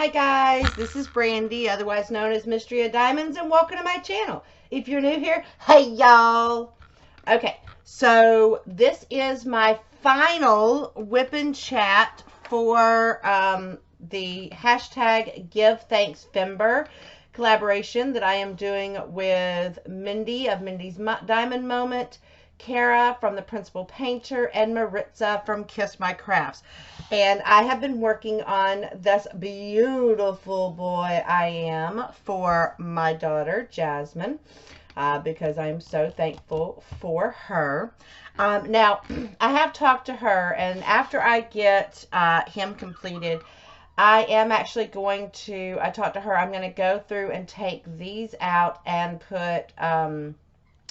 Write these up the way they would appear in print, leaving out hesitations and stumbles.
Hi guys, this is Brandy, otherwise known as Mystery of Diamonds, and welcome to my channel. If you're new here, hey y'all. Okay, so this is my final whip and chat for the hashtag givethanksvember collaboration that I am doing with Mindy of Mindy's Diamond Moment, Kara from The Principal Painter, and Maritza from Kiss My Crafts. And I have been working on this beautiful boy I am for my daughter, Jasmine, because I'm so thankful for her. Now, I have talked to her, and after I get him completed, I am actually going to, I talked to her, I'm going to go through and take these out and put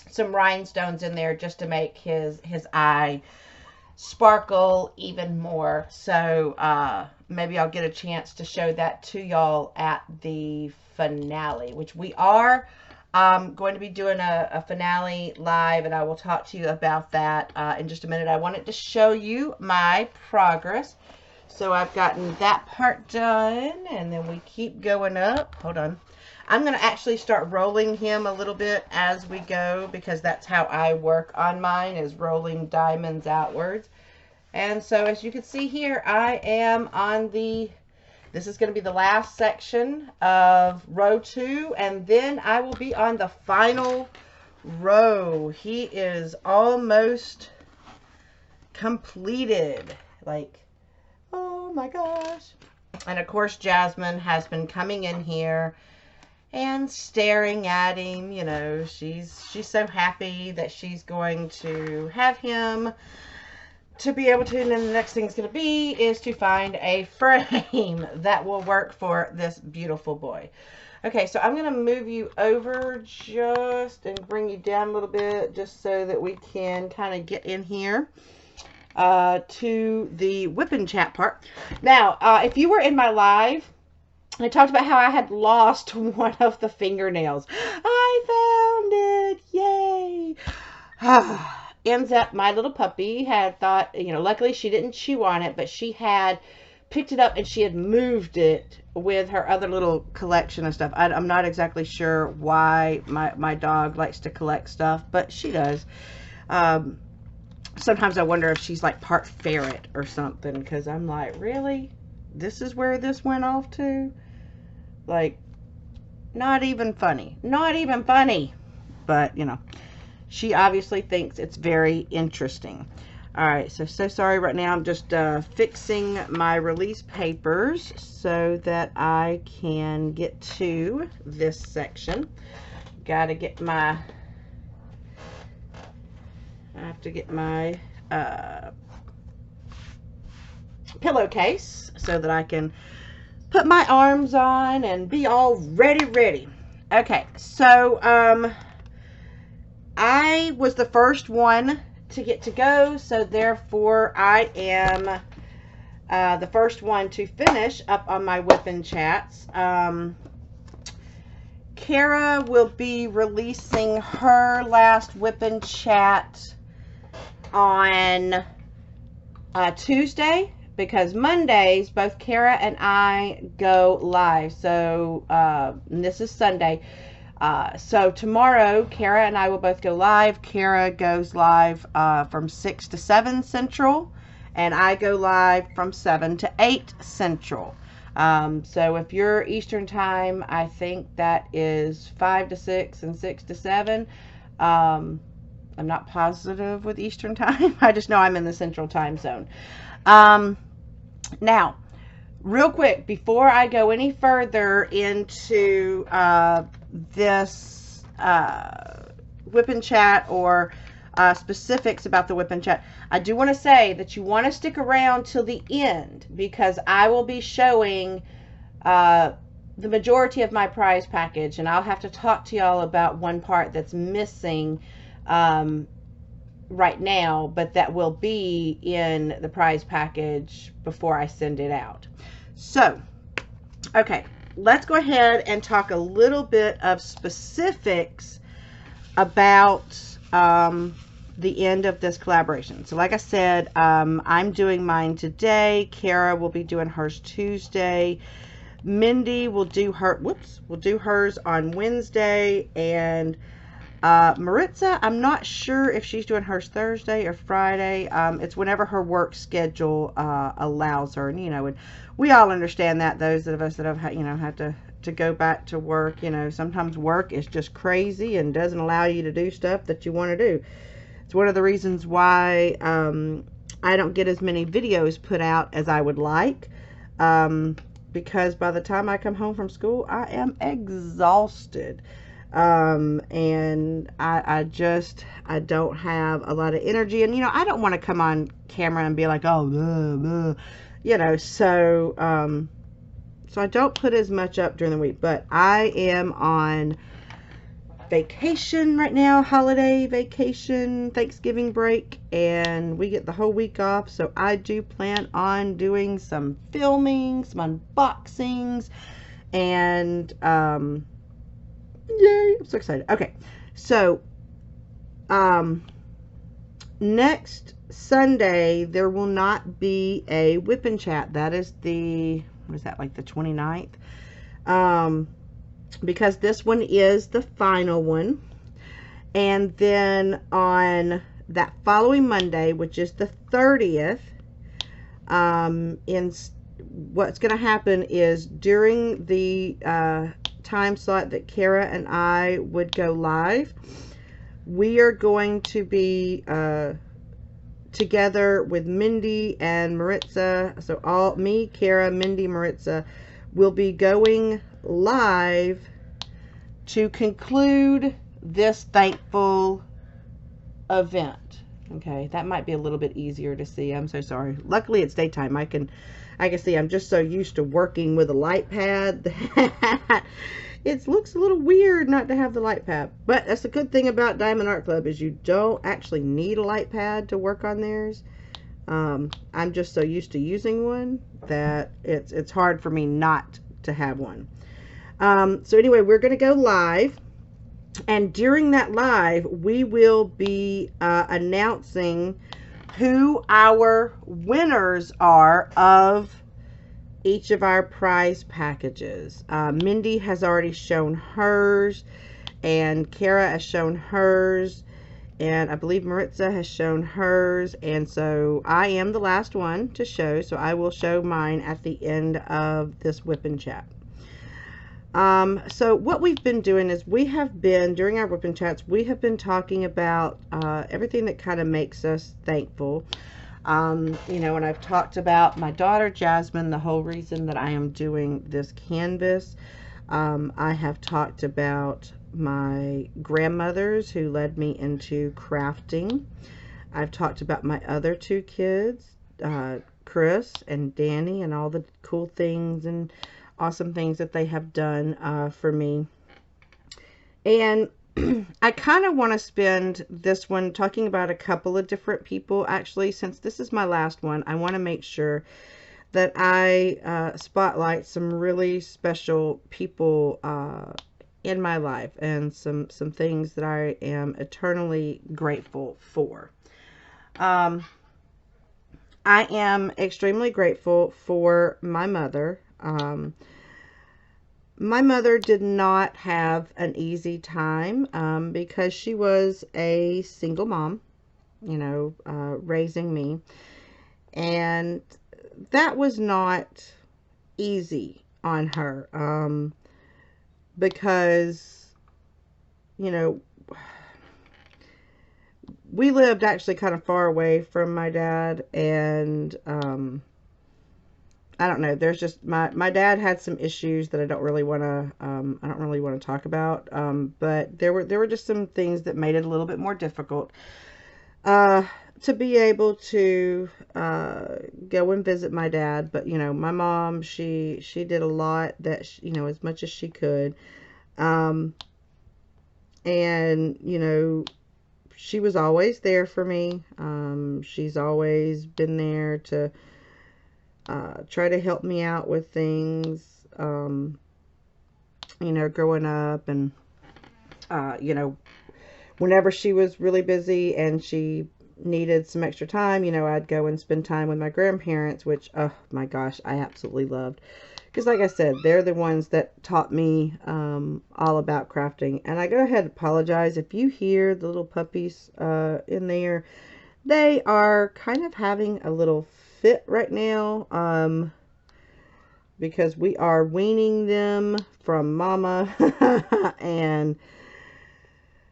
some rhinestones in there just to make his eye sparkle even more. So maybe I'll get a chance to show that to y'all at the finale, which we are going to be doing a finale live, and I will talk to you about that in just a minute. I wanted to show you my progress. So I've gotten that part done, and then we keep going up. Hold on. I'm going to actually start rolling him a little bit as we go, because that's how I work on mine, is rolling diamonds outwards. And so as you can see here, I am on this is going to be the last section of row 2, and then I will be on the final row. He is almost completed. Like, oh my gosh. And of course, Jasmine has been coming in here and staring at him. You know, she's so happy that she's going to have him to be able to, and then the next thing is going to be is to find a frame that will work for this beautiful boy. Okay, so I'm going to move you over just and bring you down a little bit just so that we can kind of get in here to the whip and chat part. Now, if you were in my live, I talked about how I had lost one of the fingernails. I found it! Yay! Ends up, my little puppy had thought, you know, luckily she didn't chew on it, but she had picked it up and she had moved it with her other little collection of stuff. I'm not exactly sure why my dog likes to collect stuff, but she does. Sometimes I wonder if she's like part ferret or something, because I'm like, really? This is where this went off to? Like, not even funny. Not even funny. But, you know, she obviously thinks it's very interesting. Alright, so sorry right now. I'm just fixing my release papers so that I can get to this section. Gotta get my... I have to get my pillowcase so that I can put my arms on and be all ready. Okay, so I was the first one to get to go, so therefore I am the first one to finish up on my whip and chats. Kara will be releasing her last whip and chat on Tuesday, because Mondays both Kara and I go live. So this is Sunday. So tomorrow Kara and I will both go live. Kara goes live from 6 to 7 Central, and I go live from 7 to 8 Central. So if you're Eastern time, I think that is 5 to 6 and 6 to 7. I'm not positive with Eastern time. I just know I'm in the Central time zone. Now, real quick, before I go any further into this whip and chat or specifics about the whip and chat, I do want to say that you want to stick around till the end, because I will be showing the majority of my prize package, and I'll have to talk to y'all about one part that's missing right now, but that will be in the prize package before I send it out. So, okay, let's go ahead and talk a little bit of specifics about the end of this collaboration. So like I said, I'm doing mine today. Kara will be doing hers Tuesday. Mindy will do will do hers on Wednesday, and Maritza, I'm not sure if she's doing hers Thursday or Friday. It's whenever her work schedule allows her, and we all understand that. Those of us that have have to go back to work, sometimes work is just crazy and doesn't allow you to do stuff that you want to do. It's one of the reasons why I don't get as many videos put out as I would like. Because by the time I come home from school, I am exhausted. And I don't have a lot of energy, and I don't want to come on camera and be like, oh, blah, blah, so I don't put as much up during the week. But I am on vacation right now, holiday vacation, Thanksgiving break, and we get the whole week off. So I do plan on doing some filming, some unboxings, and yay, I'm so excited. Okay, so next Sunday there will not be a whip and chat. That is what is that, like the 29th? Because this one is the final one. And then on that following Monday, which is the 30th, what's going to happen is during the time slot that Kara and I would go live, we are going to be together with Mindy and Maritza. So me, Kara, Mindy, Maritza will be going live to conclude this thankful event. Okay, that might be a little bit easier to see. I'm so sorry. Luckily it's daytime. I can see. I'm just so used to working with a light pad that it looks a little weird not to have the light pad. But that's the good thing about Diamond Art Club, is you don't actually need a light pad to work on theirs. I'm just so used to using one that it's hard for me not to have one. So anyway, we're going to go live, and during that live we will be announcing who our winners are of each of our prize packages. Mindy has already shown hers, and Kara has shown hers, and I believe Maritza has shown hers, and so I am the last one to show, so I will show mine at the end of this whip and chat. So what we've been doing is during our whip and chats, we have been talking about everything that kind of makes us thankful. And I've talked about my daughter Jasmine, the whole reason that I am doing this canvas. I have talked about my grandmothers who led me into crafting. I've talked about my other two kids, Chris and Danny, and all the cool things and awesome things that they have done for me. And I kind of want to spend this one talking about a couple of different people. Actually, since this is my last one, I want to make sure that I spotlight some really special people in my life, and some things that I am eternally grateful for. I am extremely grateful for my mother. My mother did not have an easy time because she was a single mom, raising me. And that was not easy on her because, we lived actually kind of far away from my dad, and I don't know, there's just my dad had some issues that I don't really want to talk about, but there were just some things that made it a little bit more difficult to be able to go and visit my dad. But my mom, she did a lot, that as much as she could, and she was always there for me. She's always been there to try to help me out with things, growing up, and whenever she was really busy and she needed some extra time, I'd go and spend time with my grandparents, which, oh my gosh, I absolutely loved, because like I said, they're the ones that taught me all about crafting. And I go ahead and apologize if you hear the little puppies in there. They are kind of having a little fit right now because we are weaning them from mama. And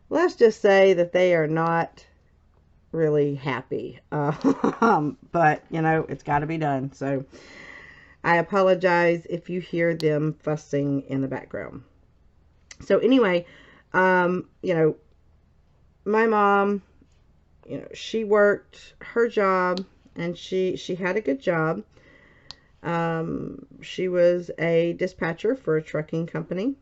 let's just say that they are not really happy. But, you know, it's got to be done. So I apologize if you hear them fussing in the background. So anyway, you know, my mom, you know, she worked her job, and she had a good job. She was a dispatcher for a trucking company,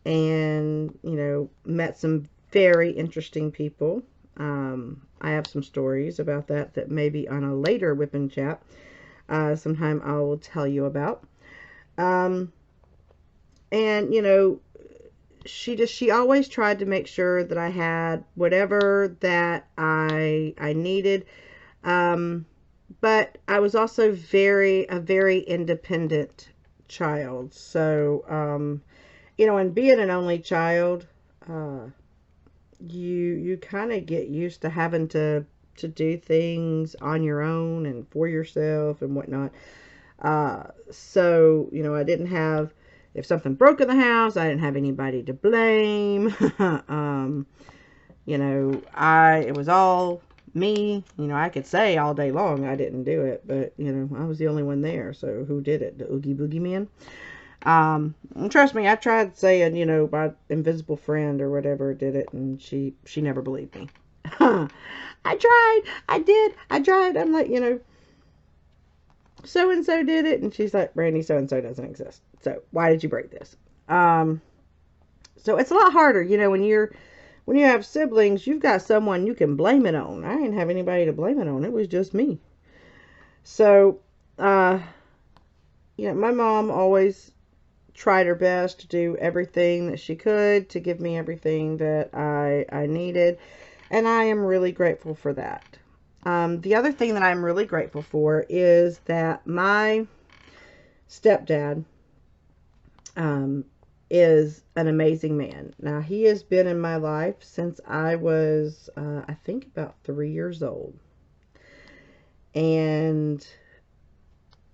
and, you know, met some very interesting people. I have some stories about that maybe on a later whip and chat. Sometime I will tell you about. And, you know, she always tried to make sure that I had whatever that I needed. But I was also a very independent child. So, you know, and being an only child, you kind of get used to having to do things on your own and for yourself and whatnot. So, you know, I didn't have, if something broke in the house, I didn't have anybody to blame. You know, it was all me. You know, I could say all day long I didn't do it, but, you know, I was the only one there. So who did it? The Oogie Boogie Man? And trust me, I tried saying, you know, my invisible friend or whatever did it, and she never believed me. I tried. I'm like, you know, so-and-so did it. And she's like, Brandy, so-and-so doesn't exist. So why did you break this? So it's a lot harder, you know, when you have siblings, you've got someone you can blame it on. I didn't have anybody to blame it on. It was just me. So, you know, my mom always tried her best to do everything that she could to give me everything that I needed. And I am really grateful for that. The other thing that I'm really grateful for is that my stepdad is an amazing man. Now, he has been in my life since I was, I think, about 3 years old. And,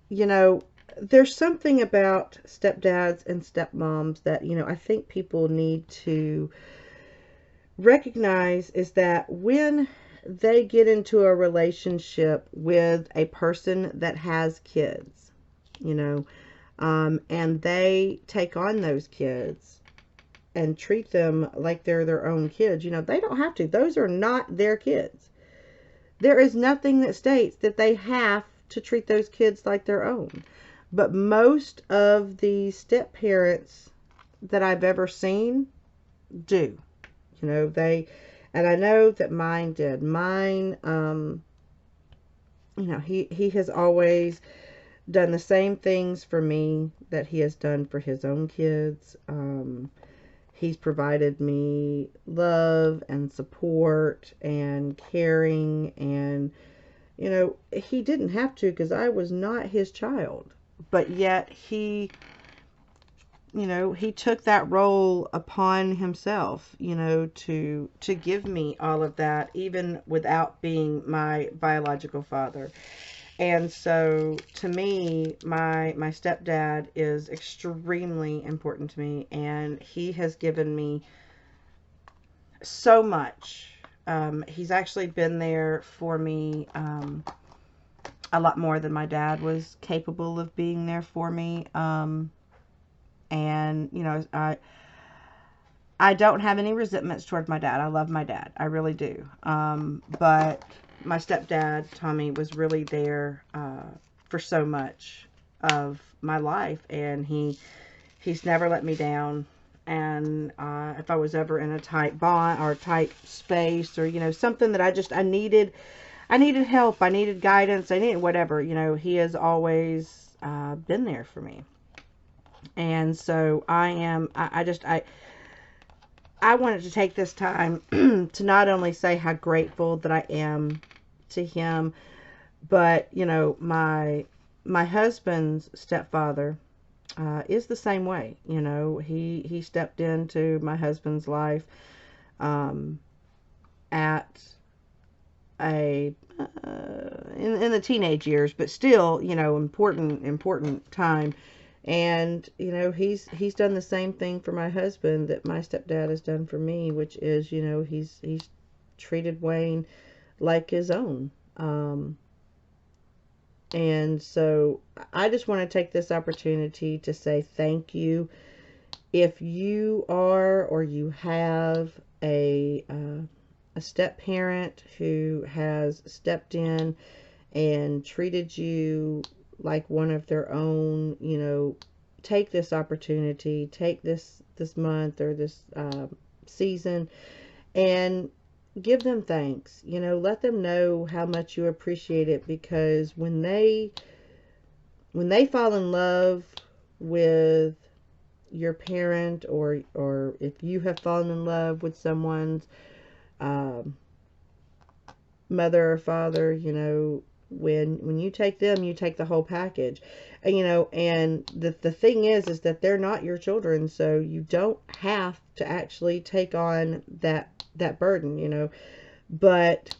you know, there's something about stepdads and stepmoms that, you know, I think people need to recognize, is that when they get into a relationship with a person that has kids, you know, and they take on those kids and treat them like they're their own kids, you know, they don't have to. Those are not their kids. There is nothing that states that they have to treat those kids like their own. But most of the step parents that I've ever seen do. You know, and I know that mine did. Mine, you know, he has always done the same things for me that he has done for his own kids. He's provided me love and support and caring, and, you know, he didn't have to, because I was not his child. But yet he, you know, he took that role upon himself, you know, to give me all of that, even without being my biological father. And so, to me, my stepdad is extremely important to me, and he has given me so much. He's actually been there for me a lot more than my dad was capable of being there for me. And, you know, I don't have any resentments toward my dad. I love my dad. I really do. But my stepdad, Tommy, was really there for so much of my life, and he's never let me down. And if I was ever in a tight bond or tight space, or, you know, something that I needed help, I needed guidance, I needed whatever, you know, he has always been there for me. And so I wanted to take this time to not only say how grateful that I am to him, but, you know, my husband's stepfather, is the same way. You know, he stepped into my husband's life um, at a in the teenage years, but still, you know, important time. And you know, he's done the same thing for my husband that my stepdad has done for me, which is, you know, he's treated Wayne like his own. And so I just want to take this opportunity to say thank you. If you are or you have a step parent who has stepped in and treated you like one of their own, you know, take this opportunity, take this month or this season, and give them thanks. You know, let them know how much you appreciate it, because when they fall in love with your parent, or if you have fallen in love with someone's um, mother or father, you know, when you take them, you take the whole package. And, you know, and the thing is that they're not your children, so you don't have to actually take on that burden, you know. But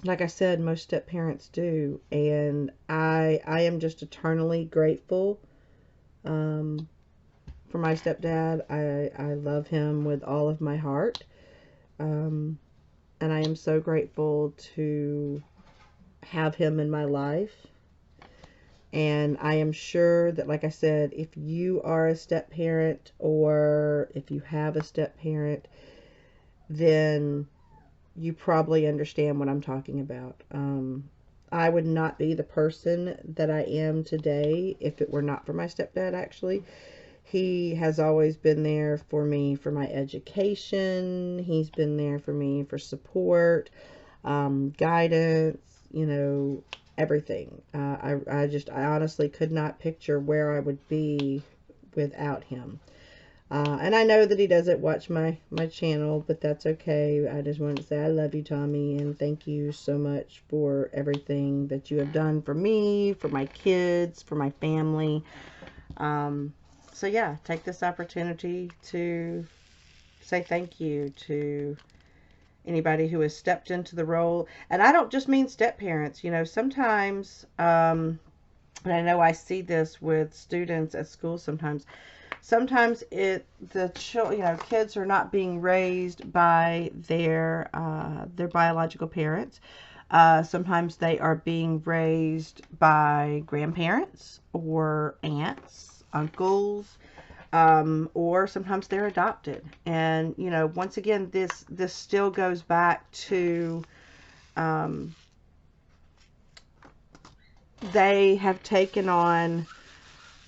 like I said, most step parents do, and I am just eternally grateful for my stepdad. I love him with all of my heart, and I am so grateful to have him in my life. And I am sure that, like I said, if you are a step parent or if you have a step parent, then you probably understand what I'm talking about. I would not be the person that I am today if it were not for my stepdad, actually. He has always been there for me for my education. He's been there for me for support, guidance, you know, everything. I honestly could not picture where I would be without him. And I know that he doesn't watch my channel, but that's okay. I just wanted to say I love you, Tommy, and thank you so much for everything that you have done for me, for my kids, for my family. So yeah, take this opportunity to say thank you to anybody who has stepped into the role. And I don't just mean step parents. You know, sometimes, and I know I see this with students at school sometimes. Sometimes you know, kids are not being raised by their biological parents. Sometimes they are being raised by grandparents or aunts, uncles, or sometimes they're adopted. And you know, once again, this still goes back to they have taken on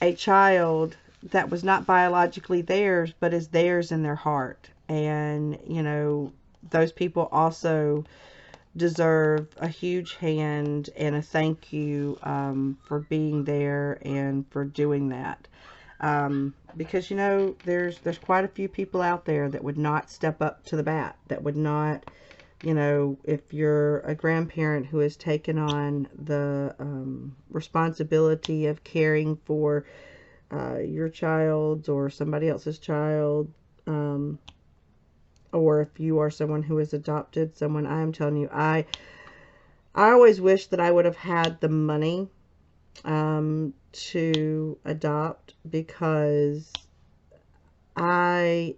a child that was not biologically theirs, but is theirs in their heart. And you know, those people also deserve a huge hand and a thank you for being there and for doing that. Because you know, there's quite a few people out there that would not step up to the bat, that would not, you know, if you're a grandparent who has taken on the responsibility of caring for your child or somebody else's child, or if you are someone who has adopted someone, I am telling you, I always wish that I would have had the money to adopt, because I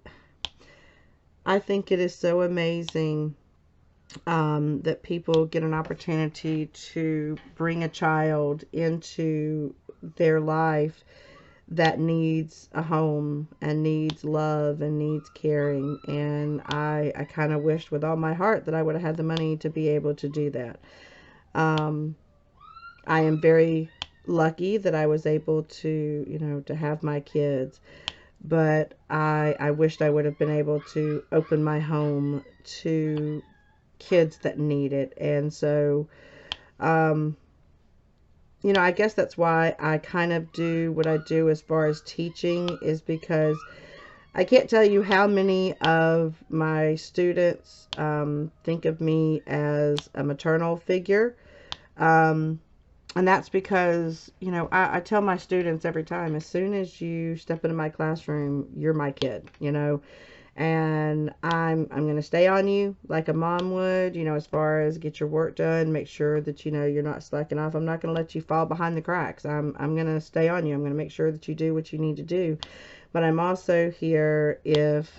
think it is so amazing that people get an opportunity to bring a child into their life that needs a home and needs love and needs caring. And I kind of wished with all my heart that I would have had the money to be able to do that. I am very lucky that I was able to, you know, to have my kids, but I wished I would have been able to open my home to kids that need it. And so, you know, I guess that's why I kind of do what I do as far as teaching, is because I can't tell you how many of my students think of me as a maternal figure. And that's because, you know, I tell my students every time, as soon as you step into my classroom, you're my kid, you know, and I'm going to stay on you like a mom would, you know, as far as get your work done, make sure that, you know, you're not slacking off. I'm not going to let you fall behind the cracks. I'm going to stay on you. I'm going to make sure that you do what you need to do. But I'm also here if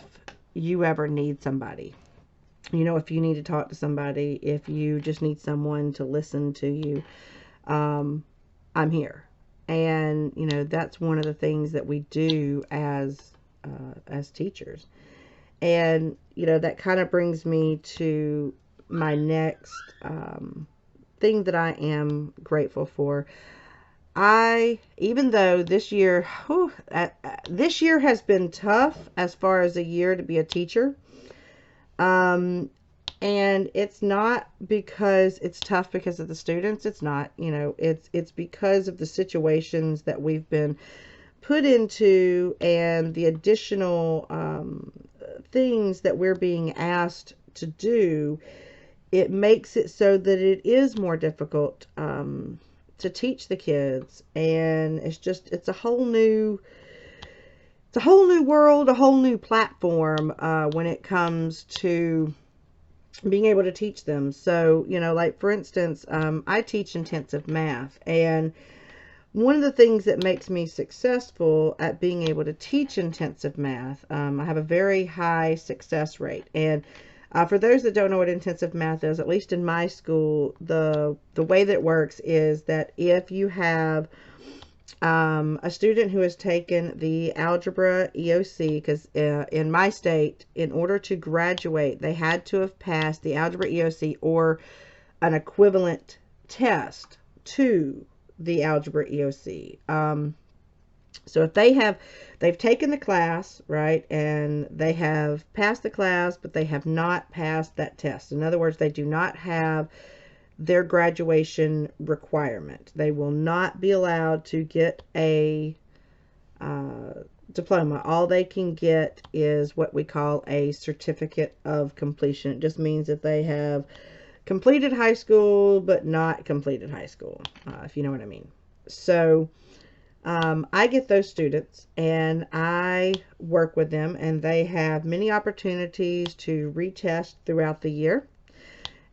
you ever need somebody. You know, if you need to talk to somebody, if you just need someone to listen to you, I'm here. And, you know, that's one of the things that we do as teachers. And, you know, that kind of brings me to my next thing that I am grateful for. Even though this year, this year has been tough as far as a year to be a teacher. And it's not because it's tough because of the students. It's not, you know, it's because of the situations that we've been put into and the additional things that we're being asked to do. It makes it so that it is more difficult to teach the kids, and it's a whole new world, a whole new platform when it comes to being able to teach them. So, you know, like for instance, I teach intensive math, and one of the things that makes me successful at being able to teach intensive math, I have a very high success rate. And for those that don't know what intensive math is, at least in my school, the way that it works is that if you have a student who has taken the algebra EOC, because in my state, in order to graduate, they had to have passed the algebra EOC or an equivalent test to the algebra EOC. So if they've taken the class, right, and they have passed the class, but they have not passed that test. In other words, they do not have their graduation requirement. They will not be allowed to get a diploma. All they can get is what we call a certificate of completion. It just means that they have completed high school but not completed high school, if you know what I mean. So I get those students and I work with them, and they have many opportunities to retest throughout the year.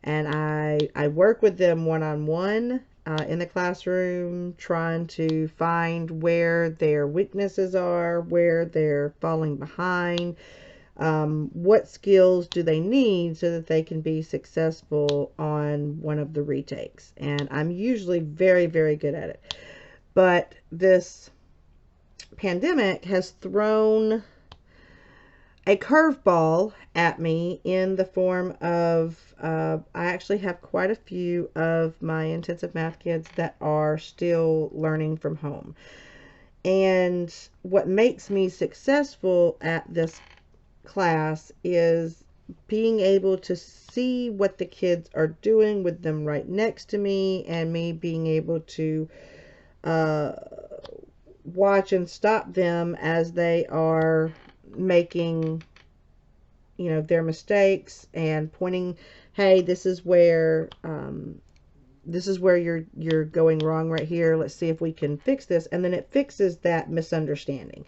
And I work with them one-on-one in the classroom, trying to find where their weaknesses are, where they're falling behind, what skills do they need so that they can be successful on one of the retakes. And I'm usually very, very good at it. But this pandemic has thrown a curveball at me in the form of I actually have quite a few of my intensive math kids that are still learning from home. And what makes me successful at this class is being able to see what the kids are doing with them right next to me, and me being able to watch and stop them as they are making, you know, their mistakes, and pointing, hey, this is where you're going wrong right here. Let's see if we can fix this. And then it fixes that misunderstanding.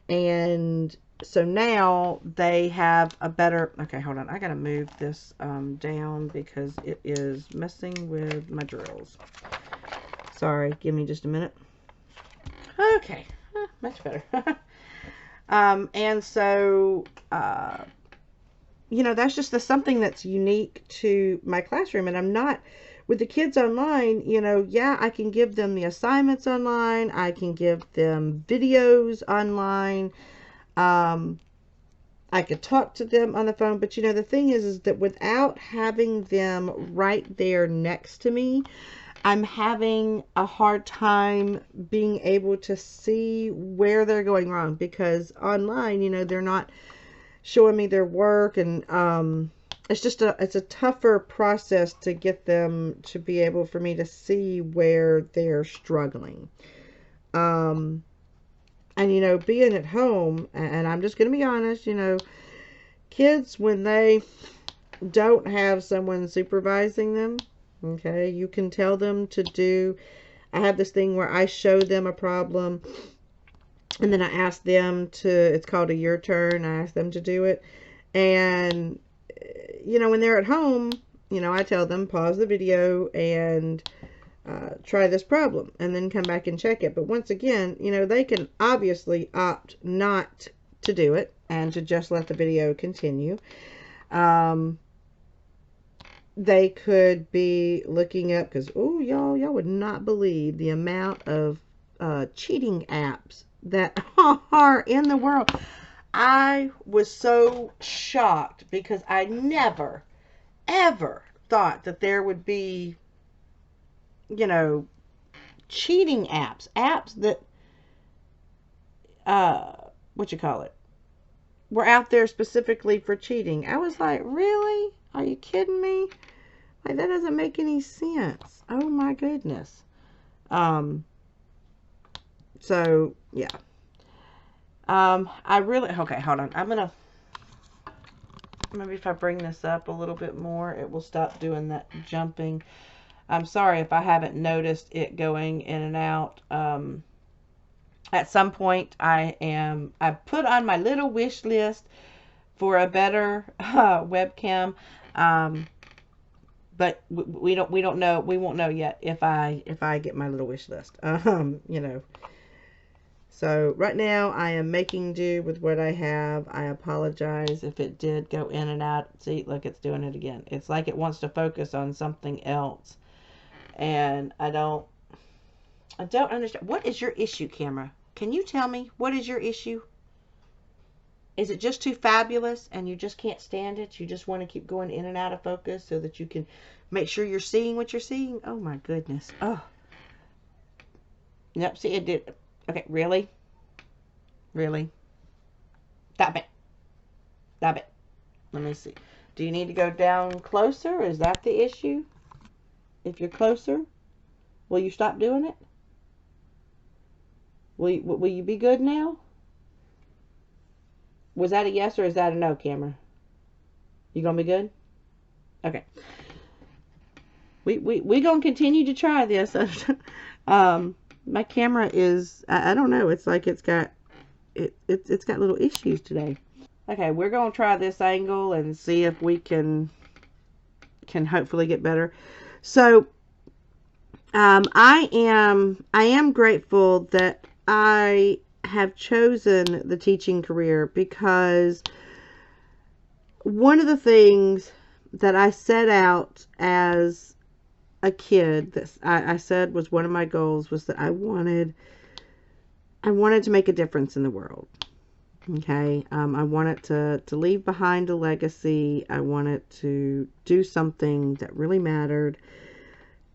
And so now they have a better, okay, hold on. I got to move this down because it is messing with my drills. Sorry, give me just a minute. Okay, much better. And so, you know, that's just something that's unique to my classroom. And I'm not, with the kids online, you know, yeah, I can give them the assignments online. I can give them videos online. I could talk to them on the phone. But, you know, the thing is that without having them right there next to me, I'm having a hard time being able to see where they're going wrong, because online, you know, they're not showing me their work, and it's a tougher process to get them to be able for me to see where they're struggling. And, you know, being at home, and I'm just going to be honest, you know, kids, when they don't have someone supervising them, okay, you can tell them to do I have this thing where I show them a problem, and then I ask them to, it's called a your turn. I ask them to do it. And, you know, when they're at home, you know, I tell them, pause the video and try this problem, and then come back and check it. But once again, you know, they can obviously opt not to do it and to just let the video continue. They could be looking up, because, oh, y'all would not believe the amount of cheating apps that are in the world. I was so shocked because I never, ever thought that there would be, you know, cheating apps that, what you call it, were out there specifically for cheating. I was like, really? Are you kidding me? Like, that doesn't make any sense. Oh my goodness. So yeah. I really, okay, hold on. Maybe if I bring this up a little bit more, it will stop doing that jumping. I'm sorry if I haven't noticed it going in and out. At some point I put on my little wish list for a better webcam. But we don't know, we won't know yet if I get my little wish list. You know. So right now I am making do with what I have. I apologize if it did go in and out. See, look, it's doing it again. It's like it wants to focus on something else. And I don't understand. What is your issue, camera? Can you tell me what is your issue? Is it just too fabulous and you just can't stand it? You just want to keep going in and out of focus so that you can make sure you're seeing what you're seeing? Oh my goodness. Oh. Nope, see, it did. Okay, really? Really? Stop it. Stop it. Let me see. Do you need to go down closer? Is that the issue? If you're closer, will you stop doing it? Will you be good now? Was that a yes or is that a no, camera? You gonna be good? Okay. We gonna continue to try this. My camera is, I don't know, it's like it's got little issues today. Okay, we're gonna try this angle and see if we can hopefully get better. So I am grateful that I have chosen the teaching career, because one of the things that I set out as a kid that I said was one of my goals was that I wanted to make a difference in the world. Okay. I wanted to leave behind a legacy. I wanted to do something that really mattered.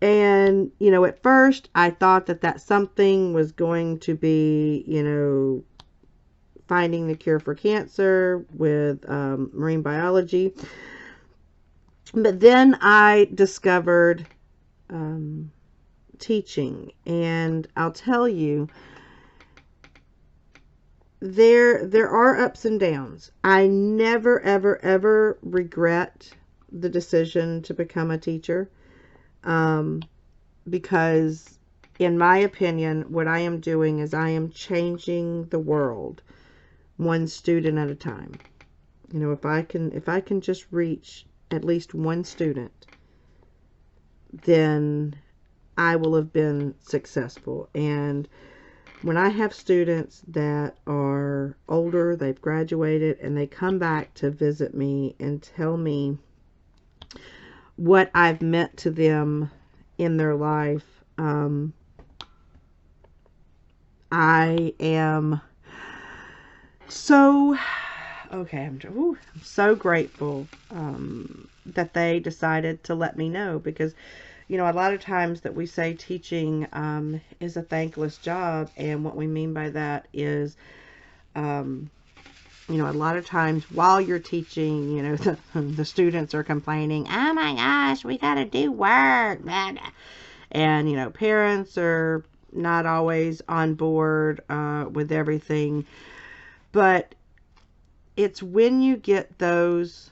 And, you know, at first I thought that something was going to be, you know, finding the cure for cancer with marine biology. But then I discovered teaching, and I'll tell you, there are ups and downs. I never ever regret the decision to become a teacher, because in my opinion what I am doing is I am changing the world one student at a time. You know, if I can just reach at least one student, then I will have been successful. And when I have students that are older, they've graduated, and they come back to visit me and tell me what I've meant to them in their life, I am so, okay, I'm so grateful that they decided to let me know, because, you know, a lot of times that we say teaching is a thankless job, and what we mean by that is, you know, a lot of times while you're teaching, you know, the students are complaining, oh my gosh, we got to do work, blah, blah. And, you know, parents are not always on board with everything. But it's when you get those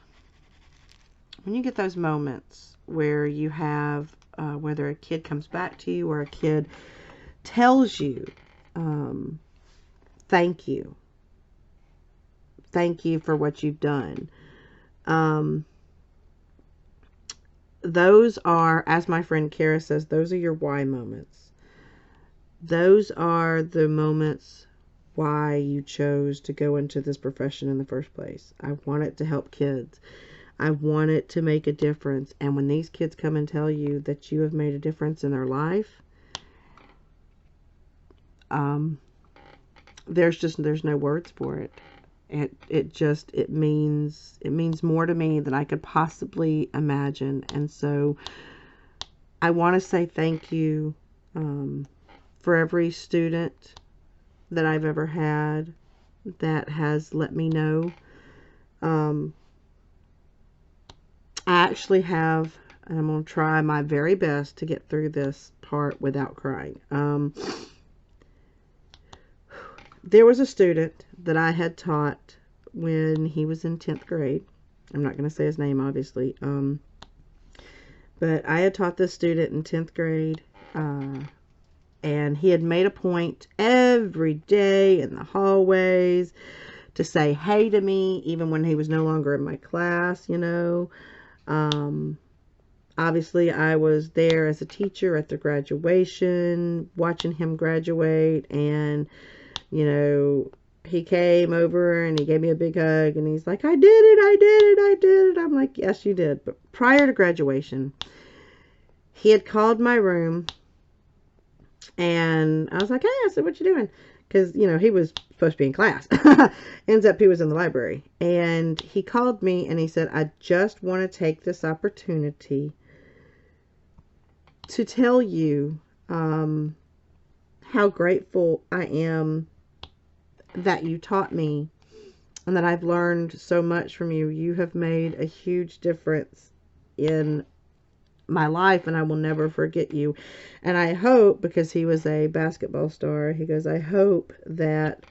moments where you have, whether a kid comes back to you or a kid tells you, thank you. Thank you for what you've done. Those are, as my friend Kara says, those are your why moments. Those are the moments why you chose to go into this profession in the first place. I wanted to help kids. I wanted to make a difference. And when these kids come and tell you that you have made a difference in their life, there's no words for it. It means more to me than I could possibly imagine. And so I want to say thank you for every student that I've ever had that has let me know. I actually have, and I'm going to try my very best to get through this part without crying. There was a student that I had taught when he was in 10th grade. I'm not going to say his name, obviously. But I had taught this student in 10th grade. And he had made a point every day in the hallways to say hey to me, even when he was no longer in my class, you know. Obviously, I was there as a teacher at the graduation, watching him graduate, and you know, he came over and he gave me a big hug and he's like, I did it, I did it, I did it. I'm like, yes, you did. But prior to graduation, he had called my room and I was like, hey, I said, what you doing? Because, you know, he was supposed to be in class. Ends up he was in the library. And he called me and he said, I just want to take this opportunity to tell you how grateful I am that you taught me and that I've learned so much from you. You have made a huge difference in my life and I will never forget you. And I hope, because he was a basketball star, he goes, I hope that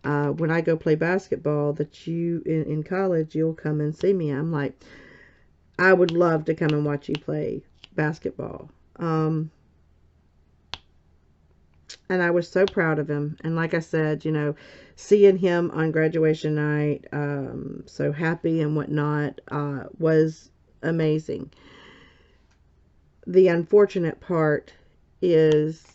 when I go play basketball that you in college you'll come and see me. I'm like, I would love to come and watch you play basketball. And I was so proud of him. And like I said, you know, seeing him on graduation night, so happy and whatnot, was amazing. The unfortunate part is,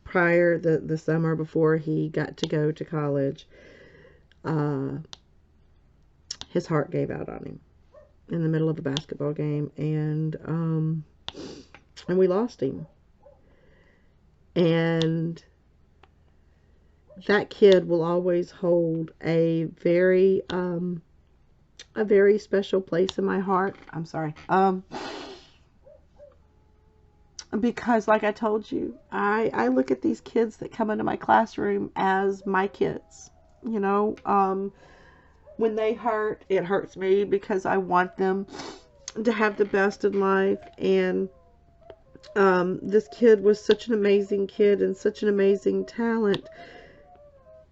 prior, the summer before he got to go to college, his heart gave out on him in the middle of a basketball game. And we lost him. And that kid will always hold a very special place in my heart. I'm sorry. Because like I told you, I look at these kids that come into my classroom as my kids. You know, when they hurt, it hurts me because I want them to have the best in life. And this kid was such an amazing kid and such an amazing talent.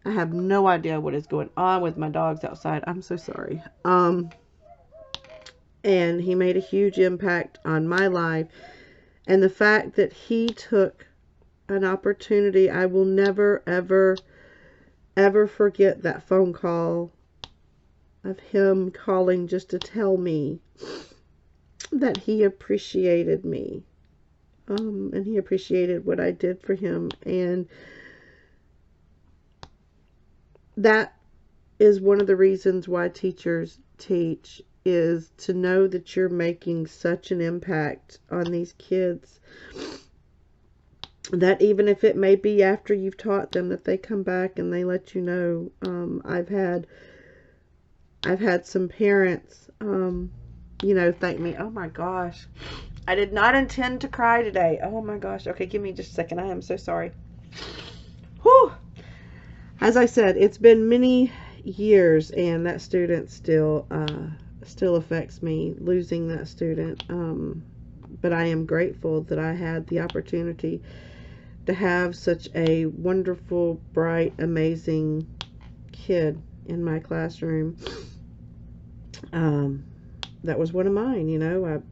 I have no idea what is going on with my dogs outside. I'm so sorry. And he made a huge impact on my life. And the fact that he took an opportunity, I will never, ever, ever forget that phone call of him calling just to tell me that he appreciated me. And he appreciated what I did for him. And that is one of the reasons why teachers teach, is to know that you're making such an impact on these kids, that even if it may be after you've taught them, that they come back and they let you know. I've had some parents, you know, thank me. Oh my gosh. I did not intend to cry today. Oh my gosh. Okay, give me just a second. I am so sorry. Whew. As I said, it's been many years and that student still affects me, losing that student. But I am grateful that I had the opportunity to have such a wonderful, bright, amazing kid in my classroom. that was one of mine, you know.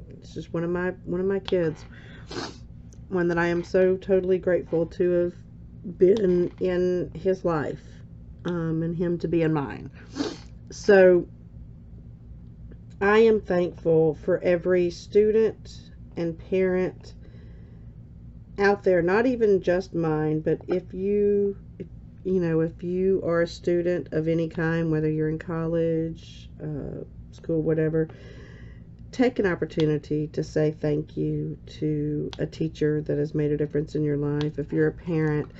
It's just one of my kids. One that I am so totally grateful to have been in his life, and him to be in mine. So I am thankful for every student and parent out there, not even just mine, but if you are a student of any kind, whether you're in college, school, whatever, take an opportunity to say thank you to a teacher that has made a difference in your life. If you're a parent,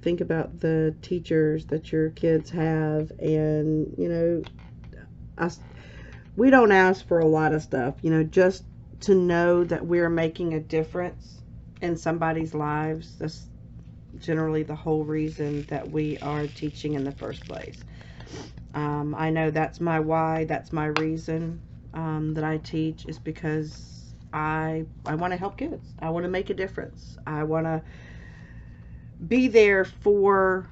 think about the teachers that your kids have, and, we don't ask for a lot of stuff, just to know that we're making a difference in somebody's lives. That's generally the whole reason that we are teaching in the first place. I know that's my why, that's my reason that I teach, is because I want to help kids. I want to make a difference. I want to be there for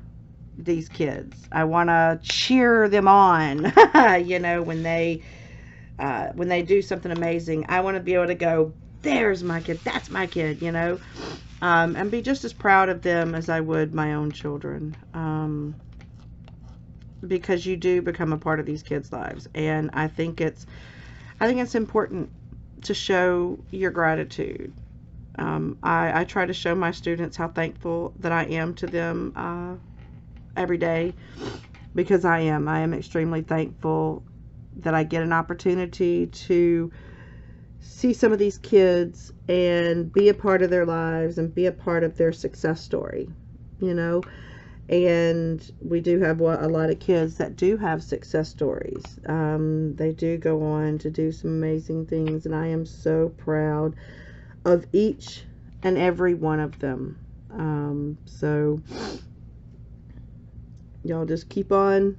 these kids. I want to cheer them on, when they do something amazing. I want to be able to go, there's my kid, that's my kid, and be just as proud of them as I would my own children, because you do become a part of these kids' lives, and I think it's important to show your gratitude. I try to show my students how thankful that I am to them every day, because I am extremely thankful that I get an opportunity to see some of these kids and be a part of their lives and be a part of their success story, and we do have a lot of kids that do have success stories. They do go on to do some amazing things, and I am so proud of each and every one of them. So y'all just keep on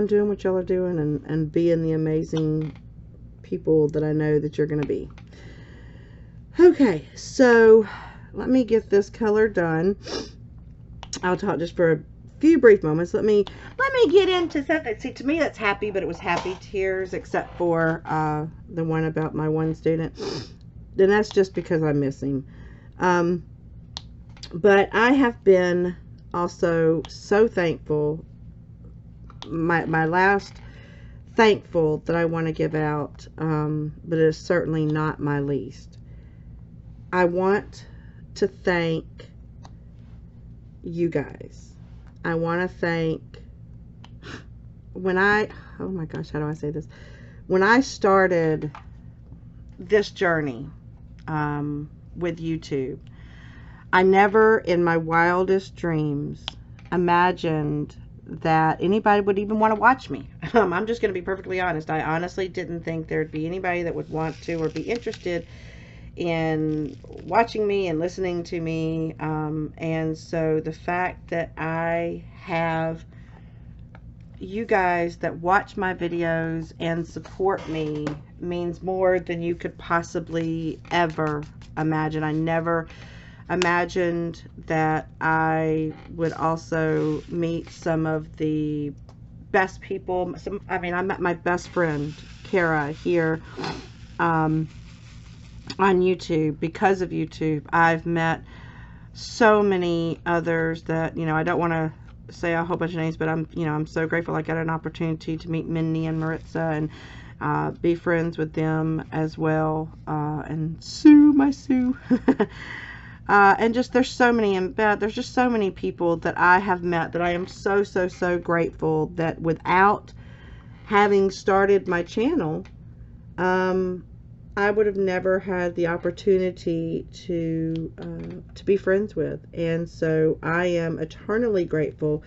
doing what y'all are doing, and being the amazing people that I know that you're going to be. Okay, so let me get this color done. I'll talk just for a few brief moments. Let me get into something. See, to me that's happy, but it was happy tears, except for the one about my one student. Then that's just because I miss him. But I have been also so thankful. My last thankful that I want to give out, but it is certainly not my least. I want to thank you guys. I want to thank, oh my gosh, how do I say this? When I started this journey with YouTube, I never in my wildest dreams imagined that anybody would even want to watch me. I'm just going to be perfectly honest. I honestly didn't think there'd be anybody that would want to or be interested in watching me and listening to me. And so the fact that I have you guys that watch my videos and support me means more than you could possibly ever imagine. I never imagined that I would also meet some of the best people. I met my best friend Kara here on YouTube. Because of YouTube, I've met so many others that, I don't want to say a whole bunch of names, but I'm so grateful I got an opportunity to meet Minnie and Maritza and be friends with them as well, and Sue, my Sue. And just there's just so many people that I have met that I am so grateful that without having started my channel, I would have never had the opportunity to be friends with. And so I am eternally grateful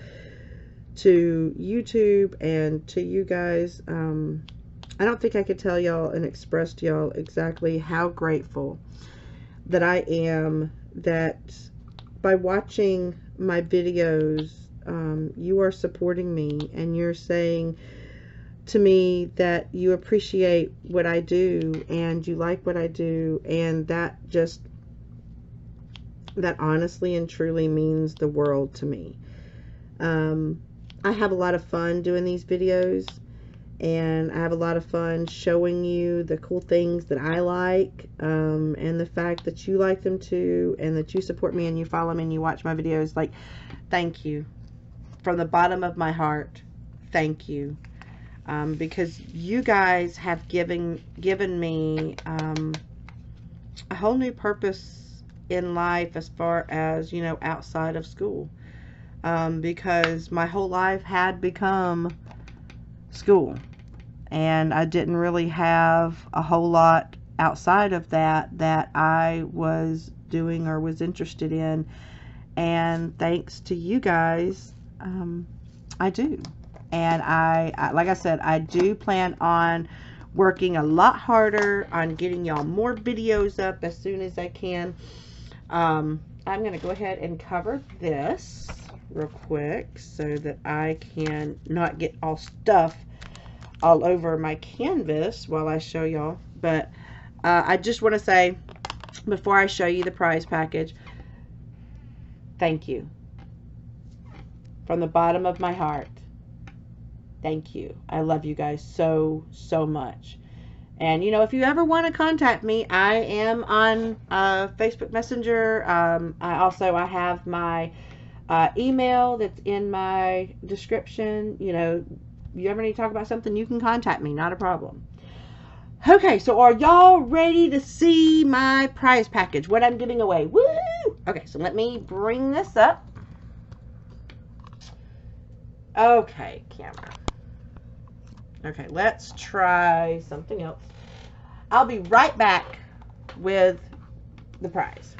to YouTube and to you guys. I don't think I could tell y'all and express to y'all exactly how grateful that I am that by watching my videos, you are supporting me and you're saying to me that you appreciate what I do and you like what I do, and that honestly and truly means the world to me. I have a lot of fun doing these videos, and I have a lot of fun showing you the cool things that I like, and the fact that you like them too, and that you support me and you follow me and you watch my videos. Like, thank you from the bottom of my heart. Thank you, because you guys have given me a whole new purpose in life, as far as, you know, outside of school, because my whole life had become school, and I didn't really have a whole lot outside of that I was doing or was interested in, and thanks to you guys, I do. And I like I said, I do plan on working a lot harder on getting y'all more videos up as soon as I can. I'm gonna go ahead and cover this real quick so that I can not get all stuff all over my canvas while I show y'all. But I just want to say, before I show you the prize package, thank you from the bottom of my heart. Thank you. I love you guys so much. And, you know, if you ever want to contact me, I am on Facebook Messenger. I have my email that's in my description. You know, you ever need to talk about something, you can contact me. Not a problem. Okay, so are y'all ready to see my prize package? What I'm giving away. Woo! Okay, so let me bring this up. Okay, camera. Okay, let's try something else. I'll be right back with the prizes.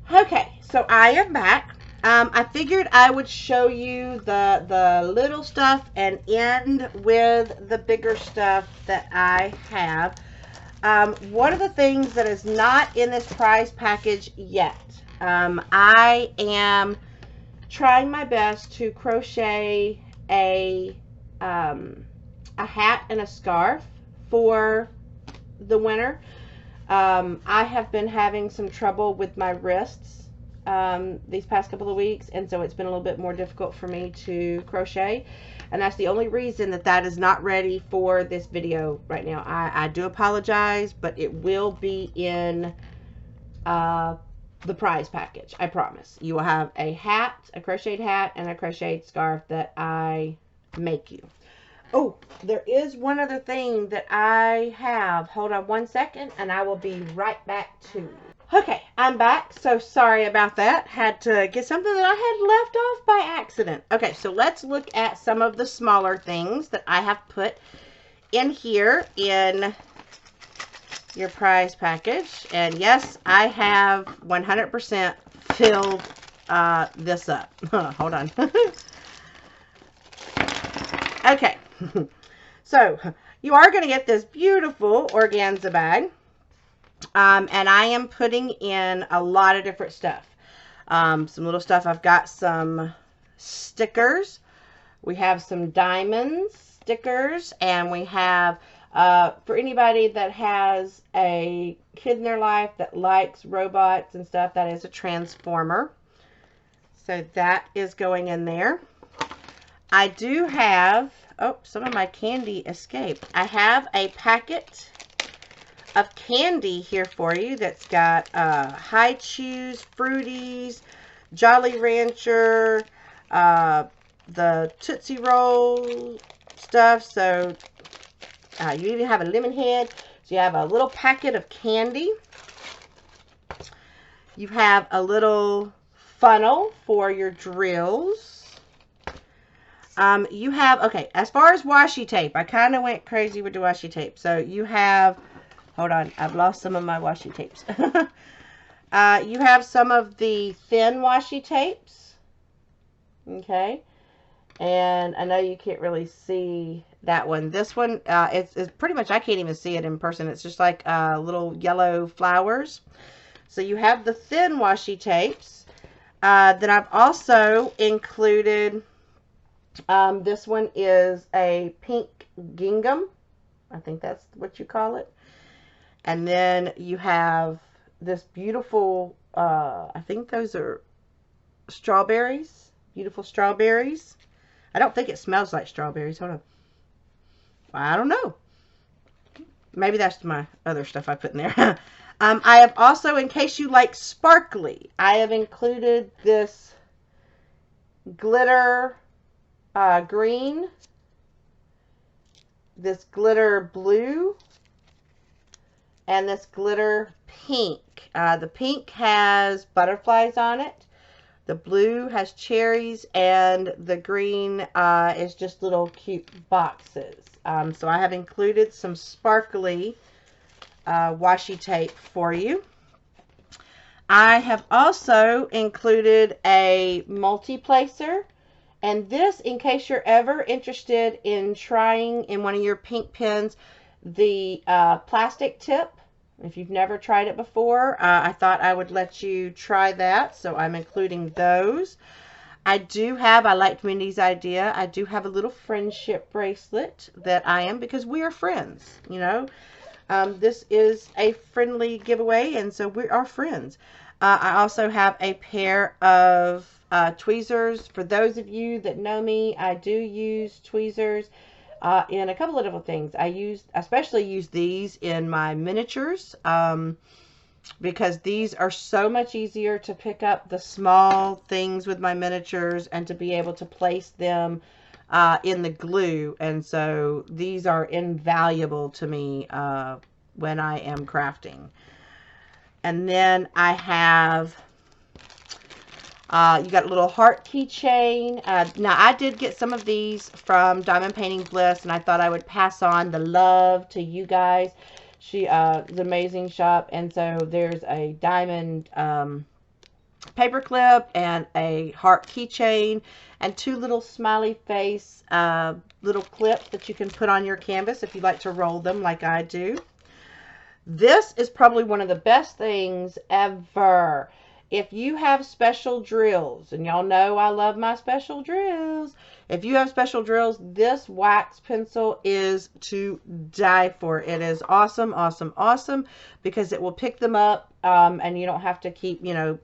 Okay, so I am back. I figured I would show you the little stuff and end with the bigger stuff that I have. One of the things that is not in this prize package yet, I am trying my best to crochet a hat and a scarf for the winter. I have been having some trouble with my wrists these past couple of weeks, and so it's been a little bit more difficult for me to crochet, and that's the only reason that is not ready for this video right now. I do apologize, but it will be in the prize package. I promise. You will have a hat, a crocheted hat, and a crocheted scarf that I make you. Oh, there is one other thing that I have. Hold on one second, and I will be right back to you. Okay, I'm back. So sorry about that. Had to get something that I had left off by accident. Okay, so let's look at some of the smaller things that I have put in here in your prize package. And yes, I have 100% filled this up. Hold on. Okay. So you are going to get this beautiful organza bag, and I am putting in a lot of different stuff. Some little stuff. I've got some stickers. We have some diamonds stickers, and we have for anybody that has a kid in their life that likes robots and stuff, that is a transformer. So that is going in there. I do have, oh, some of my candy escaped. I have a packet of candy here for you that's got High Chews, Fruities, Jolly Rancher, the Tootsie Roll stuff. So you even have a lemon head. So you have a little packet of candy. You have a little funnel for your drills. You have, okay, as far as washi tape, I kind of went crazy with the washi tape. So you have, hold on, I've lost some of my washi tapes. You have some of the thin washi tapes. Okay. And I know you can't really see that one. This one, it's pretty much, I can't even see it in person. It's just like little yellow flowers. So you have the thin washi tapes. Then I've also included, this one is a pink gingham. I think that's what you call it. And then you have this beautiful, I think those are strawberries. Beautiful strawberries. I don't think it smells like strawberries. Hold on. I don't know. Maybe that's my other stuff I put in there. I have also, in case you like sparkly, I have included this glitter green, this glitter blue, and this glitter pink. The pink has butterflies on it. The blue has cherries, and the green is just little cute boxes. So I have included some sparkly washi tape for you. I have also included a multi-placer, and this, in case you're ever interested in trying in one of your pink pens the plastic tip. If you've never tried it before, I thought I would let you try that, so I'm including those. I liked Mindy's idea, I do have a little friendship bracelet that I am, because we are friends, you know. This is a friendly giveaway, and so we are friends. I also have a pair of tweezers. For those of you that know me, I do use tweezers in a couple of different things. I especially use these in my miniatures because these are so much easier to pick up the small things with my miniatures and to be able to place them in the glue. And so these are invaluable to me when I am crafting. And then I have you got a little heart keychain. Now, I did get some of these from Diamond Painting Bliss, and I thought I would pass on the love to you guys. She is an amazing shop, and so there's a diamond paper clip and a heart keychain and two little smiley face little clips that you can put on your canvas if you like to roll them like I do. This is probably one of the best things ever. If you have special drills, and y'all know I love my special drills. If you have special drills, this wax pencil is to die for. It is awesome, awesome, awesome, because it will pick them up, and you don't have to keep, you know,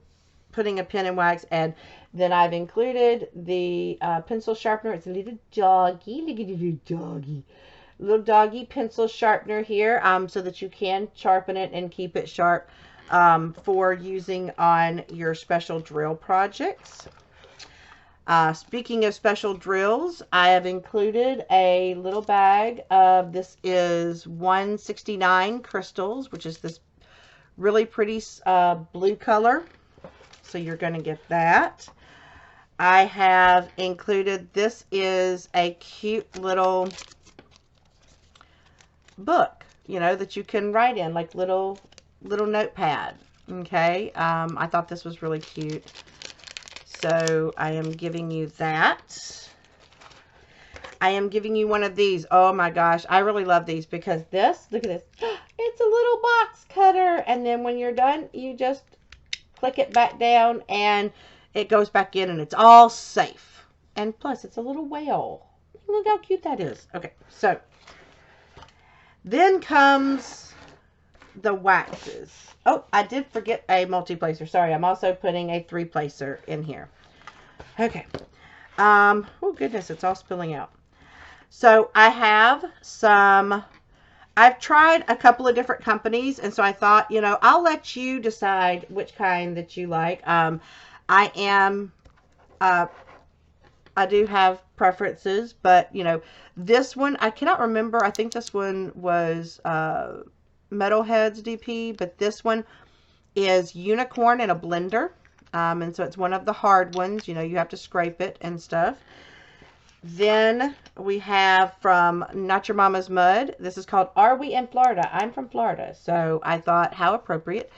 putting a pen in wax. And then I've included the pencil sharpener. It's a little doggy. Look at the little doggy. Little doggy pencil sharpener here, so that you can sharpen it and keep it sharp for using on your special drill projects. Speaking of special drills, I have included a little bag of, this is 169 crystals, which is this really pretty blue color. So you're going to get that. I have included, this is a cute little book, you know, that you can write in, like little notepad. Okay, I thought this was really cute, so I am giving you that. I am giving you one of these. Oh my gosh, I really love these, because this, look at this, it's a little box cutter, and then when you're done, you just click it back down and it goes back in, and it's all safe. And plus, it's a little whale. Look how cute that is. Okay, so then comes the waxes. Oh, I did forget a multi-placer. Sorry, I'm also putting a 3-placer in here. Okay. Oh goodness, it's all spilling out. So I have some, I've tried a couple of different companies, and so I thought, you know, I'll let you decide which kind that you like. I do have preferences, but, you know, this one, I cannot remember. I think this one was Metalheads DP, but this one is unicorn in a blender. And so it's one of the hard ones. You know, you have to scrape it and stuff. Then we have from Not Your Mama's Mud. This is called Are We in Florida? I'm from Florida, so I thought how appropriate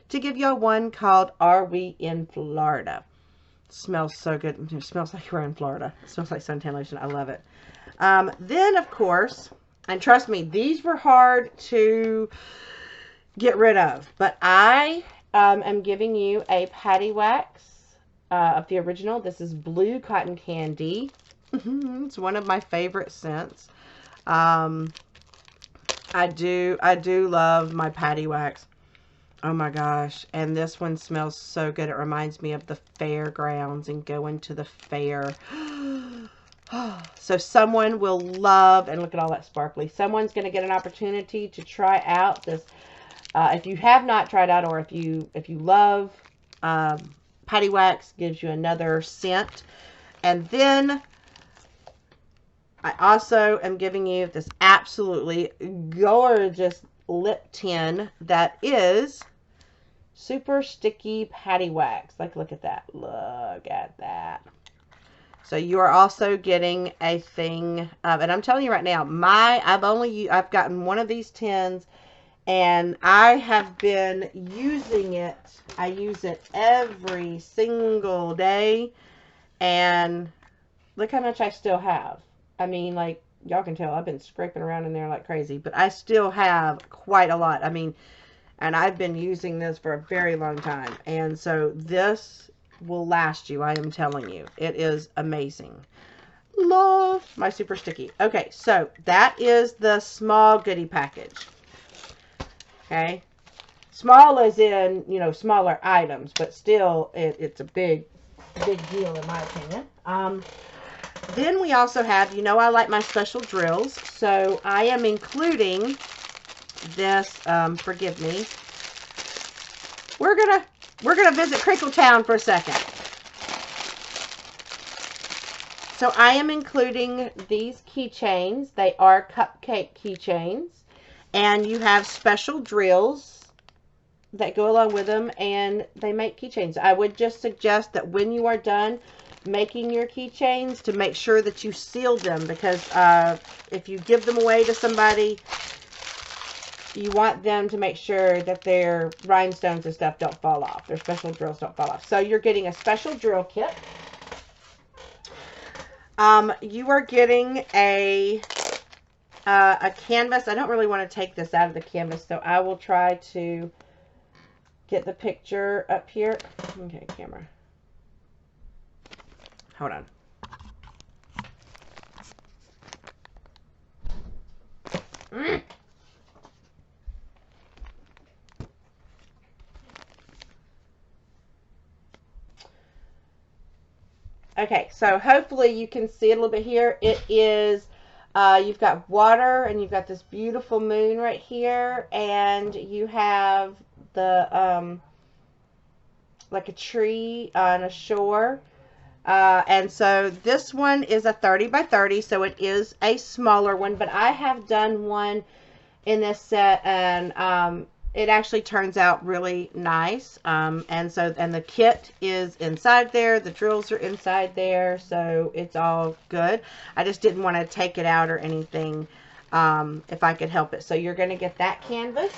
to give y'all one called Are We in Florida? It smells so good. It smells like we're in Florida. It smells like suntan lotion. I love it. Then, of course, and trust me, these were hard to get rid of, but I am giving you a patty wax of the original. This is Blue Cotton Candy. It's one of my favorite scents. I do love my patty wax. Oh my gosh. And this one smells so good. It reminds me of the fairgrounds and going to the fair. So someone will love, and look at all that sparkly. Someone's going to get an opportunity to try out this. If you have not tried out, or if you love patty wax, gives you another scent. And then I also am giving you this absolutely gorgeous lip tin that is super sticky patty wax. Like, look at that. Look at that. So you are also getting a thing of, and I'm telling you right now, I've gotten one of these tins, and I have been using it. I use it every single day, and look how much I still have. I mean, like, y'all can tell I've been scraping around in there like crazy, but I still have quite a lot. I mean, and I've been using this for a very long time. And so this will last you, I am telling you. It is amazing. Love my super sticky. Okay, so that is the small goodie package. Okay. Small as in, you know, smaller items, but still it's a big deal in my opinion. Then we also have, you know, I like my special drills, so I am including this, forgive me. We're gonna visit Crinkletown for a second. So I am including these keychains. They are cupcake keychains, and you have special drills that go along with them, and they make keychains. I would just suggest that when you are done making your keychains, to make sure that you seal them, because if you give them away to somebody, you want them to make sure that their rhinestones and stuff don't fall off. Their special drills don't fall off. So you're getting a special drill kit. You are getting a canvas. I don't really want to take this out of the canvas, so I will try to get the picture up here. Okay, camera. Hold on. Okay, so hopefully you can see it a little bit here. It is, you've got water, and you've got this beautiful moon right here, and you have the, like a tree on a shore. And so this one is a 30 by 30, so it is a smaller one, but I have done one in this set, and it actually turns out really nice. And the kit is inside there, the drills are inside there, so it's all good. I just didn't want to take it out or anything, if I could help it. So you're going to get that canvas.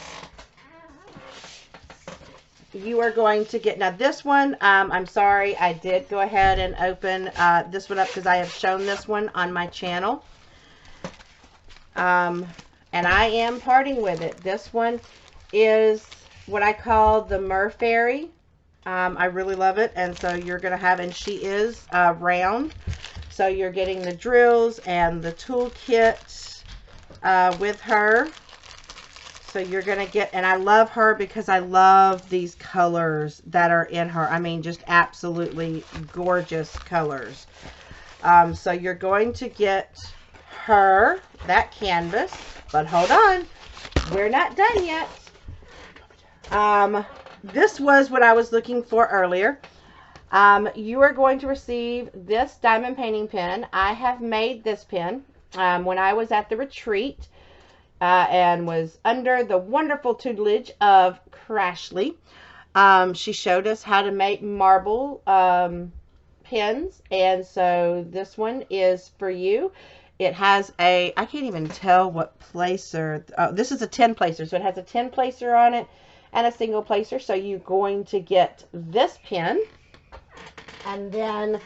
You are going to get, now this one, I'm sorry, I did go ahead and open this one up because I have shown this one on my channel. And I am parting with it. This one is what I call the Mer Fairy. I really love it, and so you're going to have, and she is round. So you're getting the drills and the tool kit with her. So you're going to get, and I love her because I love these colors that are in her. I mean, just absolutely gorgeous colors. So you're going to get her, that canvas, but hold on, we're not done yet. This was what I was looking for earlier. You are going to receive this diamond painting pen. I have made this pen when I was at the retreat. And was under the wonderful tutelage of Crashly. She showed us how to make marble pins, and so this one is for you. It has a, I can't even tell what placer. Oh, this is a 10 placer, so it has a 10 placer on it and a single placer. So you're going to get this pin, and then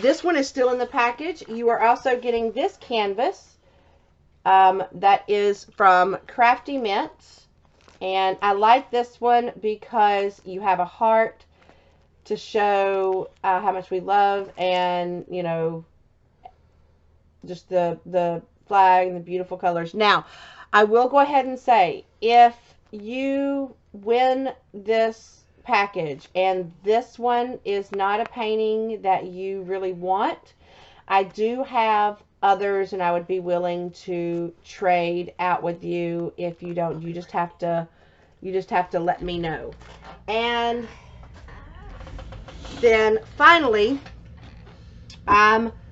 this one is still in the package. You are also getting this canvas that is from Crafty Mints, and I like this one because you have a heart to show how much we love, and you know, just the flag and the beautiful colors. Now, I will go ahead and say, if you win this package and this one is not a painting that you really want, I do have others, and I would be willing to trade out with you if you don't. You just have to let me know. And then finally,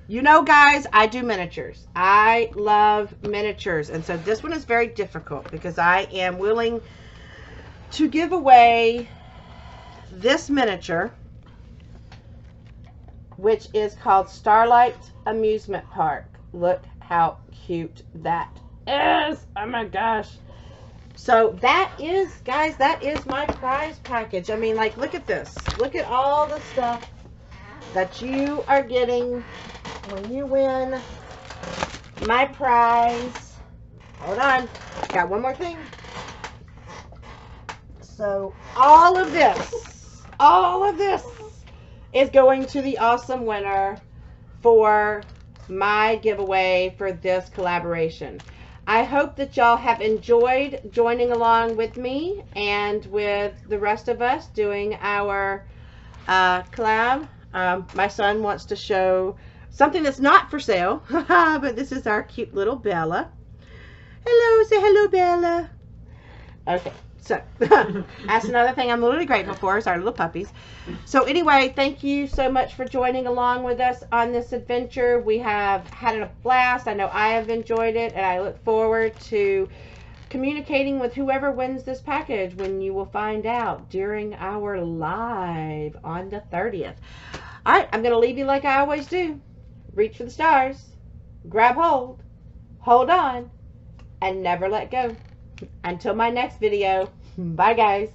you know, guys, I do miniatures. I love miniatures. And so this one is very difficult because I am willing to give away this miniature, which is called Starlight Amusement Park. Look how cute that is. Oh my gosh. So that is, guys, that is my prize package. I mean, like, look at this. Look at all the stuff that you are getting when you win my prize. Hold on, got one more thing. So all of this is going to the awesome winner for my giveaway for this collaboration. I hope that y'all have enjoyed joining along with me and with the rest of us doing our collab. My son wants to show something that's not for sale, but this is our cute little Bella. Hello, say hello, Bella. Okay, so that's another thing I'm really grateful for, is our little puppies. So anyway, thank you so much for joining along with us on this adventure. We have had a blast. I know I have enjoyed it, and I look forward to communicating with whoever wins this package, when you will find out during our live on the 30th. All right, I'm going to leave you like I always do. Reach for the stars, grab hold, hold on, and never let go. Until my next video, bye guys.